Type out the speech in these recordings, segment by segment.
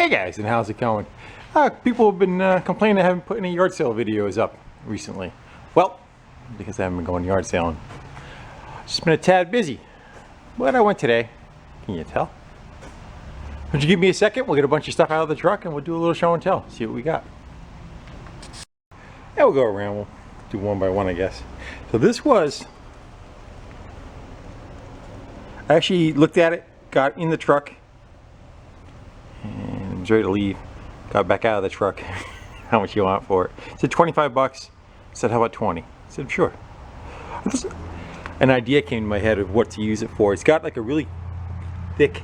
Hey guys, and how's it going? People have been complaining I haven't put any yard sale videos up recently. Well, because I haven't been going yard selling. Just been a tad busy. But I went today. Can you tell? Would you give me a second? We'll get a bunch of stuff out of the truck and we'll do a little show and tell. See what we got. Yeah, we'll go around. We'll do one by one, I guess. So this was... I actually looked at it, got in the truck, and was ready to leave. Got back out of the truck. How much you want for it? It said 25 bucks. I said, how about 20? I said, sure. An idea came to my head of what to use it for. It's got like a really thick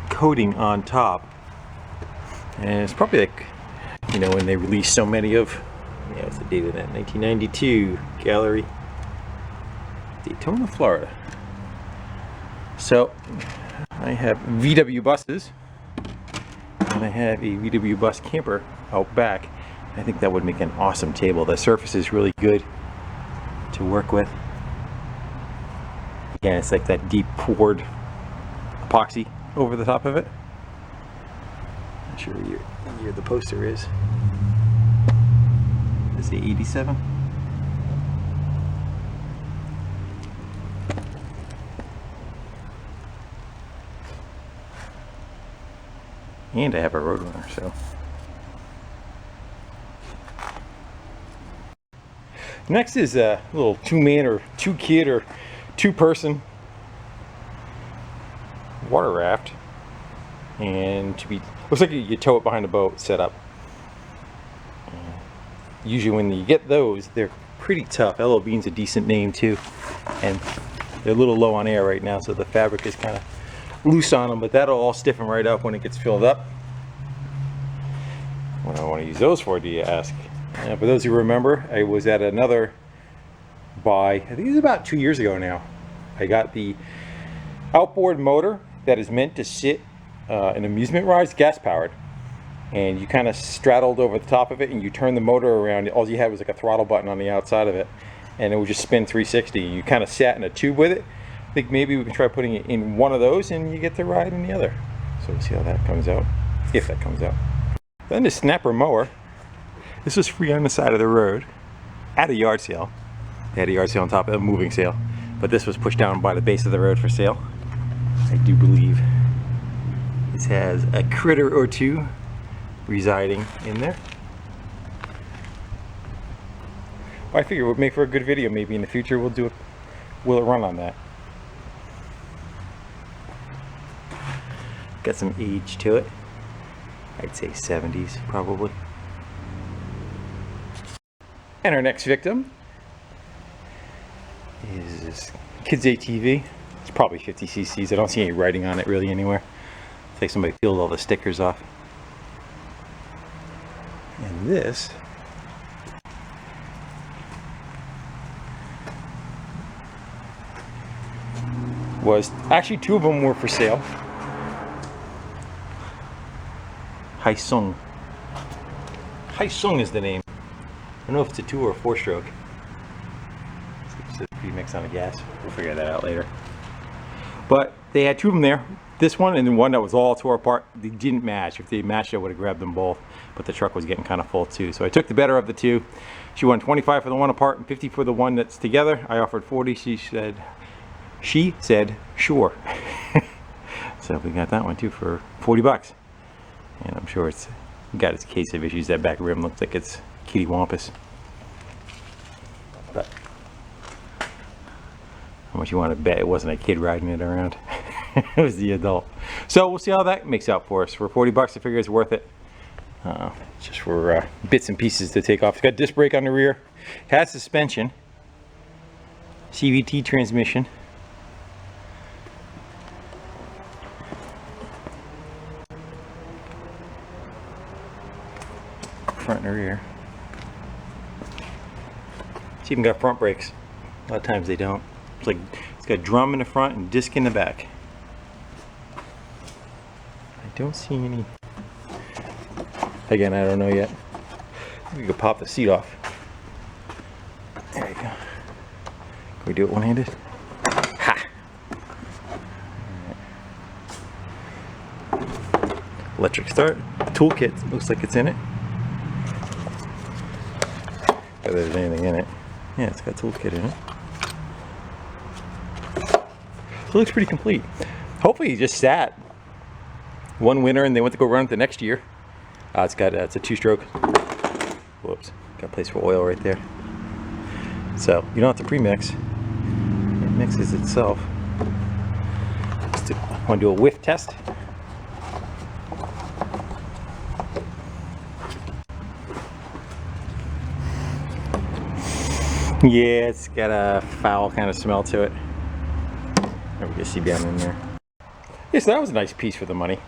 coating on top. And it's probably like, you know, when they released so many of, yeah, what's the date of that? 1992 gallery. Daytona, Florida. So I have VW buses and I have a VW bus camper out back. I think that would make an awesome table. The surface is really good to work with. Again, it's like that deep poured epoxy over the top of it. Not sure where year the poster is. Is it 87? And I have a Roadrunner, so. Next is a little two-man or two-kid or two-person water raft. And looks like you tow it behind a boat set up. Usually when you get those, they're pretty tough. LL Bean's a decent name too. And they're a little low on air right now, so the fabric is kind of loose on them, but that'll all stiffen right up when it gets filled up. What do I want to use those for, do you ask? For those who remember, I was at another buy, I think it was about 2 years ago now. I got the outboard motor that is meant to sit in amusement rides, gas powered, and you kind of straddled over the top of it and you turn the motor around. All you had was like a throttle button on the outside of it and it would just spin 360. You kind of sat in a tube with it. I think maybe we can try putting it in one of those and you get to ride in the other. So we'll see how that comes out, if that comes out. Then the snapper mower. This was free on the side of the road at a yard sale. They had a yard sale on top of a moving sale, but this was pushed down by the base of the road for sale. I do believe this has a critter or two residing in there. Well, I figure it would make for a good video. Maybe in the future we'll do it. Will it run on that? Got some age to it. I'd say 70s probably. And our next victim is this kid's ATV. It's probably 50 cc's. I don't see any writing on it really anywhere. It's like somebody peeled all the stickers off. And this was, actually two of them were for sale. Haisung. Haisung is the name. I don't know if it's a 2 or a 4-stroke. It's a premix on a gas. We'll figure that out later. But they had two of them there. This one and then one that was all tore apart. They didn't match. If they matched, I would have grabbed them both. But the truck was getting kind of full too. So I took the better of the two. She won 25 for the one apart and 50 for the one that's together. I offered 40. She said sure. So we got that one too for 40 bucks. And I'm sure it's got its case of issues. That back rim looks like it's kitty wampus. But how much you want to bet it wasn't a kid riding it around? It was the adult. So we'll see how that makes out for us. For 40 bucks, I figure it's worth it. Just for bits and pieces to take off. It's got disc brake on the rear. It has suspension. CVT transmission. Front and rear. It's even got front brakes. A lot of times they don't. It's like it's got drum in the front and disc in the back. I don't see any. Again, I don't know yet. We could pop the seat off. There you go. Can we do it one-handed? Ha! Electric start. Toolkit looks like it's in it. If there's anything in it. Yeah, it's got toolkit in it. So it looks pretty complete. Hopefully he just sat one winter and they went to go run it the next year. It's a 2-stroke. Whoops, got a place for oil right there. So you don't have to pre-mix. It mixes itself. I want to do a whiff test. Yeah, it's got a foul kind of smell to it. There we can see down in there. Yeah, so that was a nice piece for the money.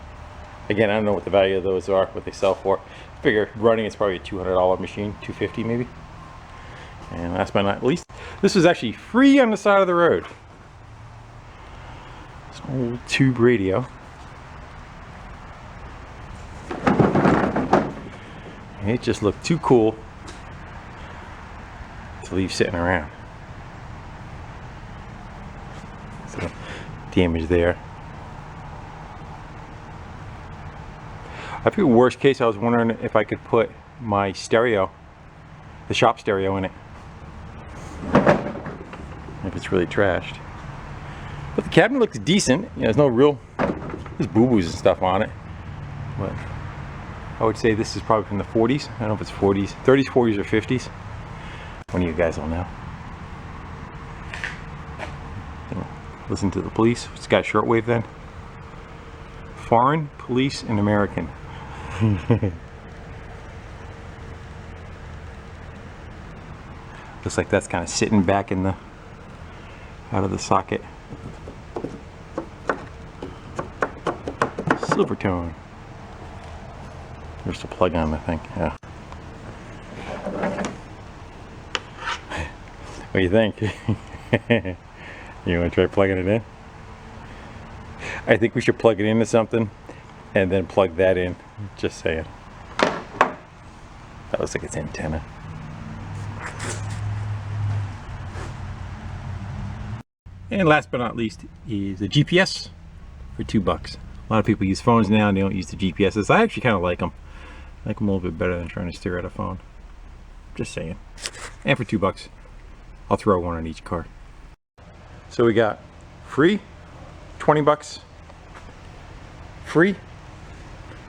Again, I don't know what the value of those are, what they sell for. I figure running it's probably a $200 machine, $250 maybe. And last but not least, this was actually free on the side of the road. It's an old tube radio. It just looked too cool to leave sitting around. So, damage there. I think worst case, I was wondering if I could put my stereo, the shop stereo, in it. If it's really trashed. But the cabinet looks decent. You know, there's no real, there's boo-boos and stuff on it. But I would say this is probably from the 40s. I don't know if it's 40s, 30s, 40s, or 50s. One of you guys will know. Listen to the police. It's got shortwave then. Foreign, police, and American. Looks like that's kind of sitting back in the out of the socket. Silvertone. There's the plug on, I think. Yeah. What do you think? You want to try plugging it in? I think we should plug it into something and then plug that in. Just saying. That looks like it's antenna. And last but not least is the GPS for $2. A lot of people use phones now and they don't use the GPSs. I actually kind of like them. I like them a little bit better than trying to steer at a phone. Just saying. And for $2, I'll throw one on each car. So we got free, $20, free,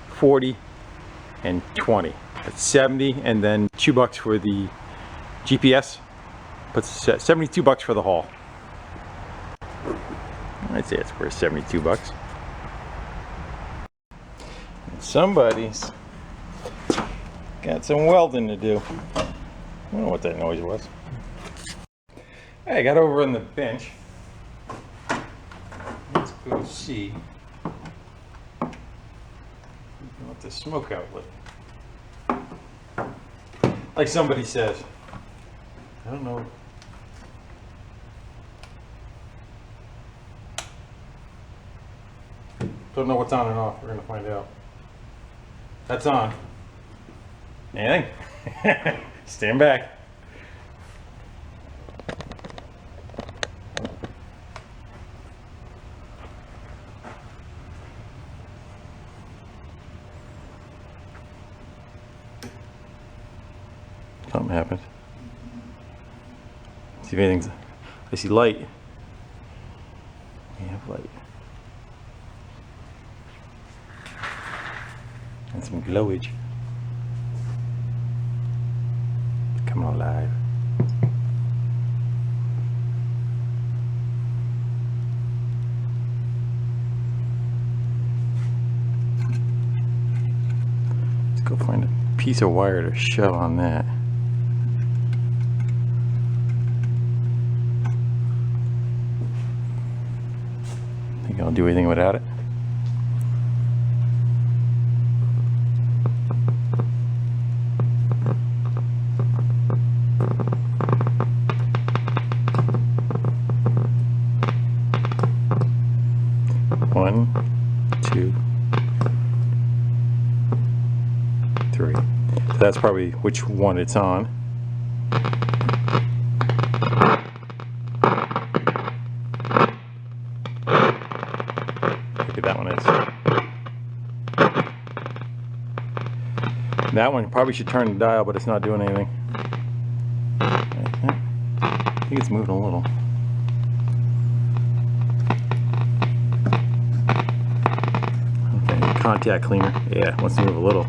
40, and 20. That's 70, and then $2 for the GPS. Puts $72 for the haul. I'd say it's worth $72. And somebody's got some welding to do. I don't know what that noise was. I got over on the bench. Let's go see what the smoke outlet. Like somebody says. I don't know. Don't know what's on and off. We're gonna find out. That's on. Anything? Stand back. Something happened. See if anything's. I see light. We have light. And some glowage. Coming alive. Let's go find a piece of wire to shove on that. Think I'll do anything without it? One, two, three. So that's probably which one it's on. Maybe that one is. That one probably should turn the dial, but it's not doing anything. I think it's moving a little. Okay, contact cleaner. Yeah, it wants to move a little.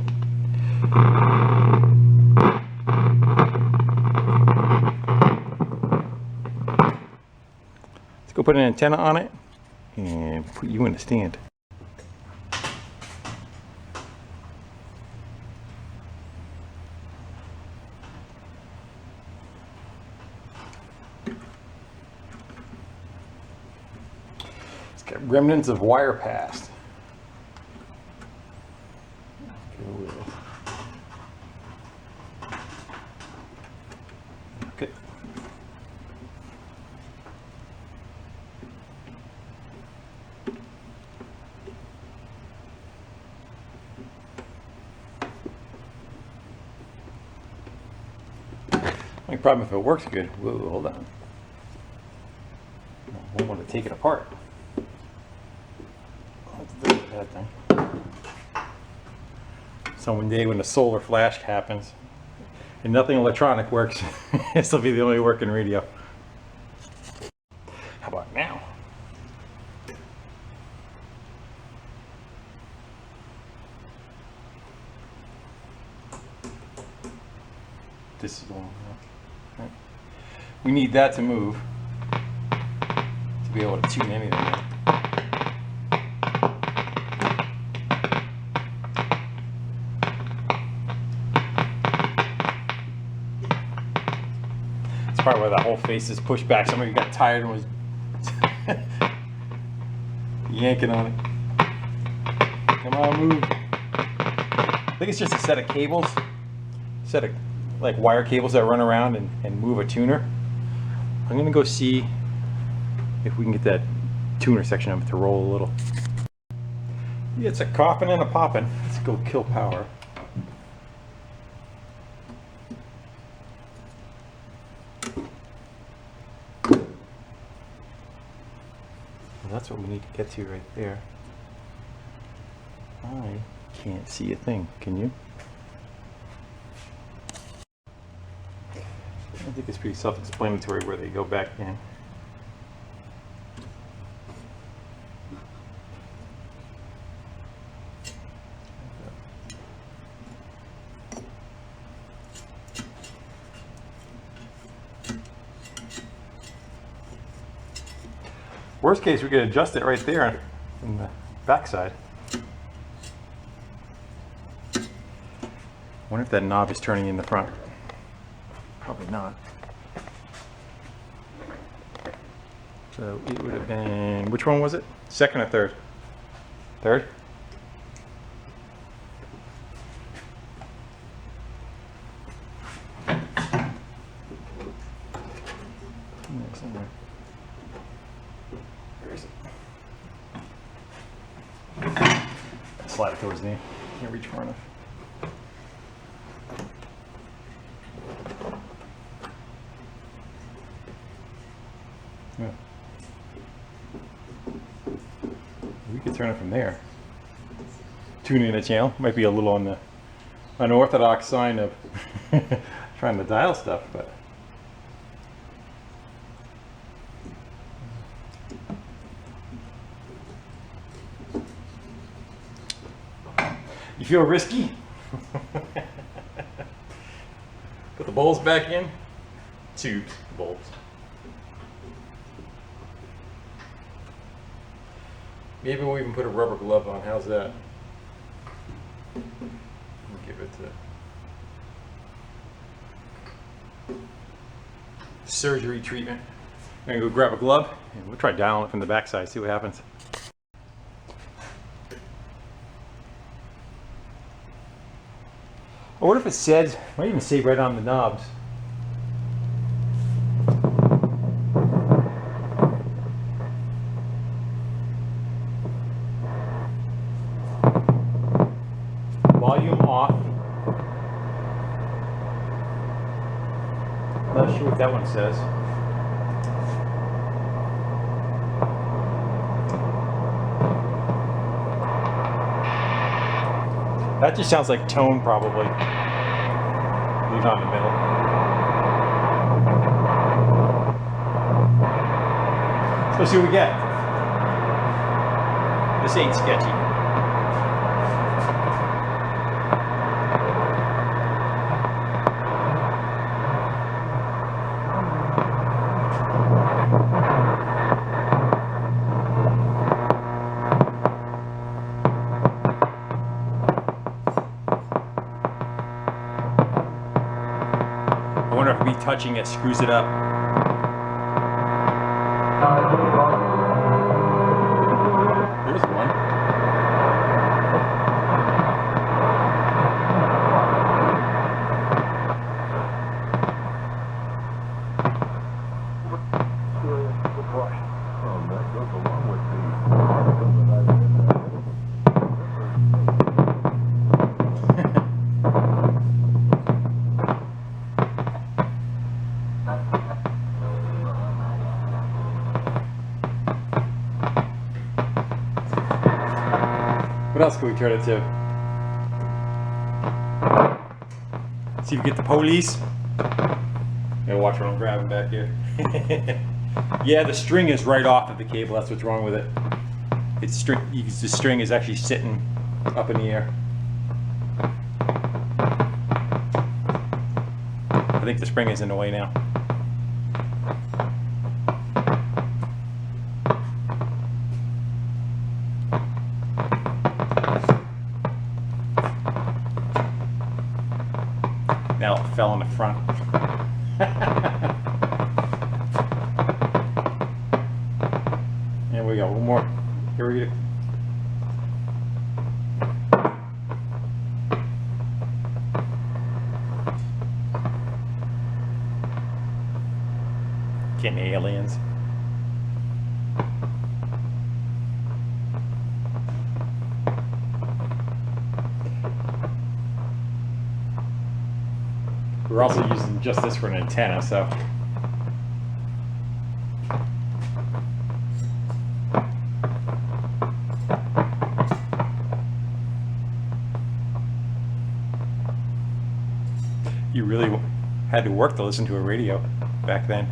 Let's go put an antenna on it and put you in the stand. It's got remnants of wire passed. Okay. Only problem if it works good. Whoa, hold on. I won't want to take it apart. That's the bad thing. So one day when the solar flash happens and nothing electronic works, this will be the only working radio. How about now? This is the one. Right. We need that to move to be able to tune anything. That's probably why the whole face is pushed back. Somebody got tired and was yanking on it. Come on, move. I think it's just a set of cables, set of like wire cables that run around and move a tuner. I'm gonna go see if we can get that tuner section of it to roll a little. Yeah, it's a coughing and a popping. Let's go kill power. Well, that's what we need to get to right there. I can't see a thing. Can you? I think it's pretty self-explanatory where they go back in. Worst case, we could adjust it right there in the backside. Wonder if that knob is turning in the front. Probably not. So it would have been, which one was it? Second or third? Third? Somewhere. Where is it? Slide it towards me. Can't reach far enough. Yeah. We could turn it from there. Tune in a channel. Might be a little on the unorthodox sign of trying to dial stuff, but you feel risky? Put the bulbs back in. Tubes, bulbs. Maybe we'll even put a rubber glove on. How's that? Give it to surgery treatment. I'm gonna go grab a glove and we'll try dialing it from the backside, see what happens. I wonder if it says, might even say right on the knobs. Volume off. Not sure what that one says. That just sounds like tone, probably. Leave it in the middle. So let's see what we get. This ain't sketchy. I wonder if me touching it screws it up. There's one. What else can we turn it to? See if we get the police. Gotta watch what I'm grabbing back here. Yeah, the string is right off of the cable. That's what's wrong with it. It's string. The string is actually sitting up in the air. I think the spring is in the way now. Now it fell in the front. And we got one more. Here we go. Getting aliens. We're also using just this for an antenna, so. You really had to work to listen to a radio back then.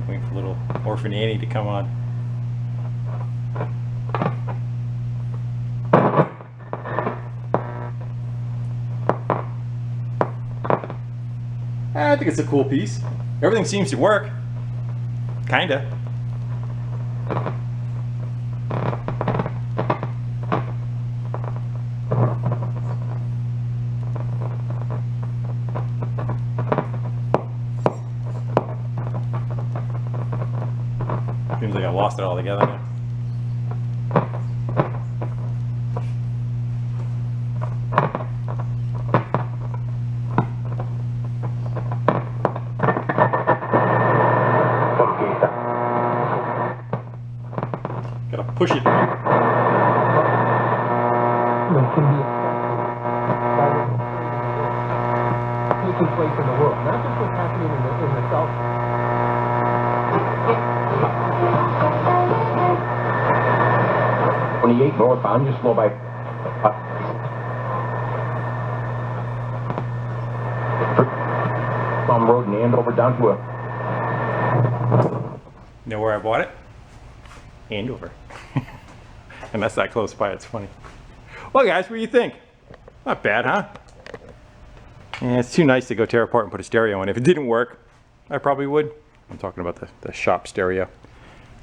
Waiting for little Orphan Annie to come on. I think it's a cool piece. Everything seems to work. Kinda. Seems like I lost it all together now. Gotta push it. Taking place in the world, not just what's happening in the South. 28 northbound, just slow by. From Road in Andover down to a. Know where I bought it? Andover. And that's that close by, it's funny. Well guys, what do you think? Not bad, huh? Yeah, it's too nice to go tear apart and put a stereo in. If it didn't work, I probably would. I'm talking about the shop stereo.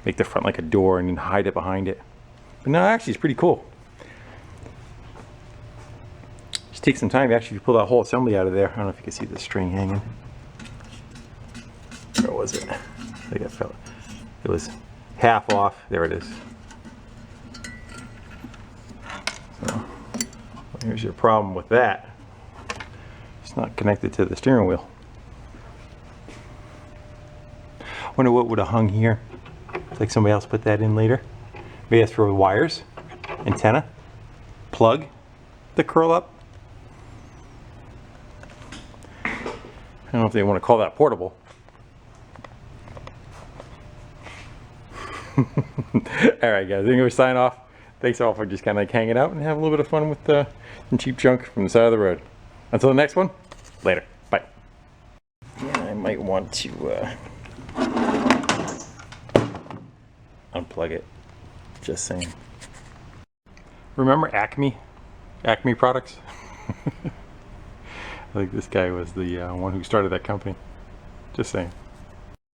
Make the front like a door and then hide it behind it. But no, actually it's pretty cool. Just take some time actually to pull that whole assembly out of there. I don't know if you can see the string hanging. Where was it? I think I fell. It was half off. There it is. So here's your problem with that. It's not connected to the steering wheel. Wonder what would have hung here. It's like somebody else put that in later. Maybe that's for wires, antenna, plug, the curl up. I don't know if they want to call that portable. Alright guys, I think we'll sign off. Thanks all for just kind of like hanging out and have a little bit of fun with some cheap junk from the side of the road. Until the next one, later. Bye. Yeah, I might want to unplug it. Just saying. Remember Acme? Acme products? I think this guy was the one who started that company. Just saying.